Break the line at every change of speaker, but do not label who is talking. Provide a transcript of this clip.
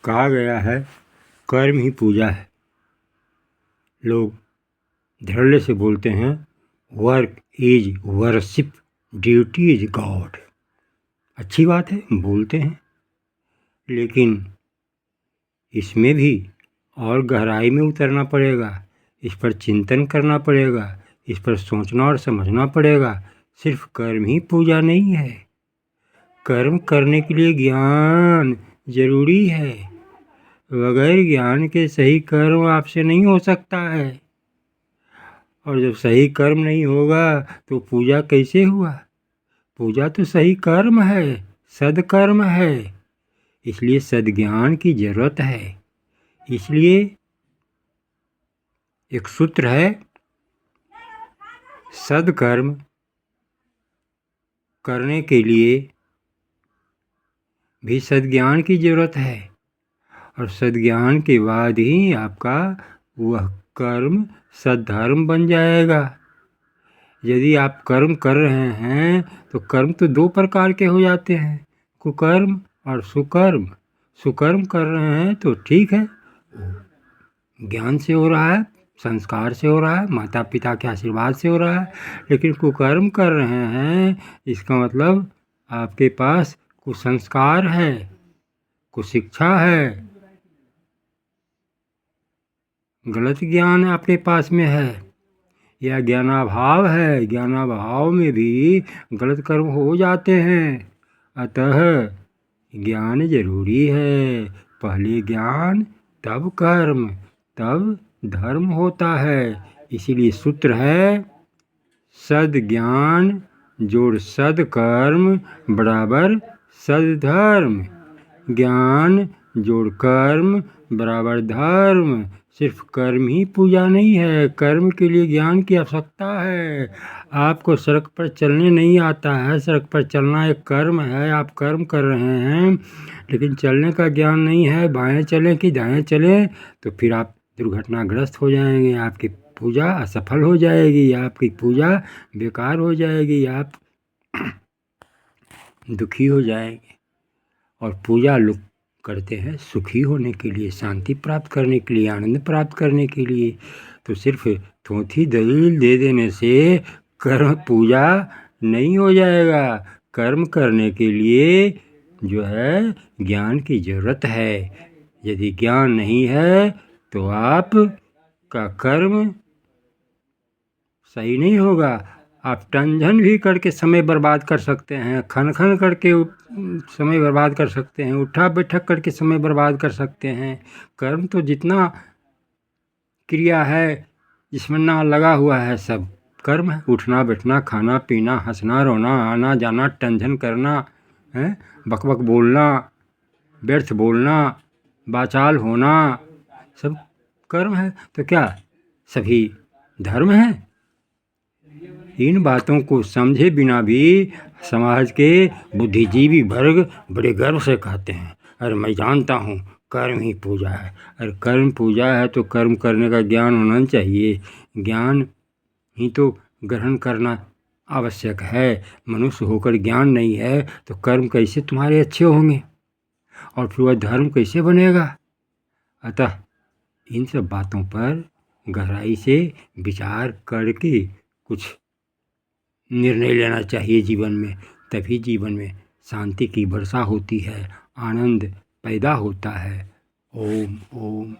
कहा गया है कर्म ही पूजा है। लोग धड़ल्ले से बोलते हैं work is worship, duty is God. अच्छी बात है, बोलते हैं, लेकिन इसमें भी और गहराई में उतरना पड़ेगा, इस पर चिंतन करना पड़ेगा, इस पर सोचना और समझना पड़ेगा। सिर्फ कर्म ही पूजा नहीं है। कर्म करने के लिए ज्ञान जरूरी है। बगैर ज्ञान के सही कर्म आपसे नहीं हो सकता है। और जब सही कर्म नहीं होगा तो पूजा कैसे हुआ? पूजा तो सही कर्म है, सदकर्म है। इसलिए सद्ज्ञान की जरूरत है। इसलिए एक सूत्र है, सदकर्म करने के लिए भी सद्ज्ञान की जरूरत है, और सद्ज्ञान के बाद ही आपका वह कर्म सद्धर्म बन जाएगा। यदि आप कर्म कर रहे हैं तो कर्म तो दो प्रकार के हो जाते हैं, कुकर्म और सुकर्म। सुकर्म कर रहे हैं तो ठीक है, ज्ञान से हो रहा है, संस्कार से हो रहा है, माता पिता के आशीर्वाद से हो रहा है। लेकिन कुकर्म कर रहे हैं, इसका मतलब आपके पास कुसंस्कार है, कुशिक्षा है, गलत ज्ञान आपके पास में है, या ज्ञानाभाव है। ज्ञानाभाव में भी गलत कर्म हो जाते हैं। अतः ज्ञान जरूरी है। पहले ज्ञान तब कर्म, तब धर्म होता है। इसीलिए सूत्र है, सद्ज्ञान जोड़ सदकर्म बराबर सद्धर्म। ज्ञान जोड़ कर्म बराबर धर्म। सिर्फ कर्म ही पूजा नहीं है, कर्म के लिए ज्ञान की आवश्यकता है। आपको सड़क पर चलने नहीं आता है, सड़क पर चलना एक कर्म है, आप कर्म कर रहे हैं, लेकिन चलने का ज्ञान नहीं है, बाएं चलें कि दाएं चलें, तो फिर आप दुर्घटनाग्रस्त हो जाएंगे, आपकी पूजा असफल हो जाएगी, आपकी पूजा बेकार हो जाएगी, आप दुखी हो जाएंगे। और पूजा लोग करते हैं सुखी होने के लिए, शांति प्राप्त करने के लिए, आनंद प्राप्त करने के लिए। तो सिर्फ थोथी दलील दे देने से कर्म पूजा नहीं हो जाएगा। कर्म करने के लिए जो है ज्ञान की ज़रूरत है। यदि ज्ञान नहीं है तो आप का कर्म सही नहीं होगा। आप टंझन भी करके समय बर्बाद कर सकते हैं, खन खन करके समय बर्बाद कर सकते हैं, उठा बैठक करके समय बर्बाद कर सकते हैं। कर्म तो जितना क्रिया है जिसमें ना लगा हुआ है सब कर्म है। उठना बैठना, खाना पीना, हंसना रोना, आना जाना, टंझन करना, है बक बक बोलना, व्यर्थ बोलना, वाचाल होना, सब कर्म है। तो क्या सभी धर्म है? इन बातों को समझे बिना भी समाज के बुद्धिजीवी वर्ग बड़े गर्व से कहते हैं, अरे मैं जानता हूँ कर्म ही पूजा है। अरे कर्म पूजा है तो कर्म करने का ज्ञान होना चाहिए। ज्ञान ही तो ग्रहण करना आवश्यक है। मनुष्य होकर ज्ञान नहीं है तो कर्म कैसे तुम्हारे अच्छे होंगे, और फिर वह धर्म कैसे बनेगा? अतः इन सब बातों पर गहराई से विचार करके कुछ निर्णय लेना चाहिए जीवन में। तभी जीवन में शांति की वर्षा होती है, आनंद पैदा होता है। ओम ओम।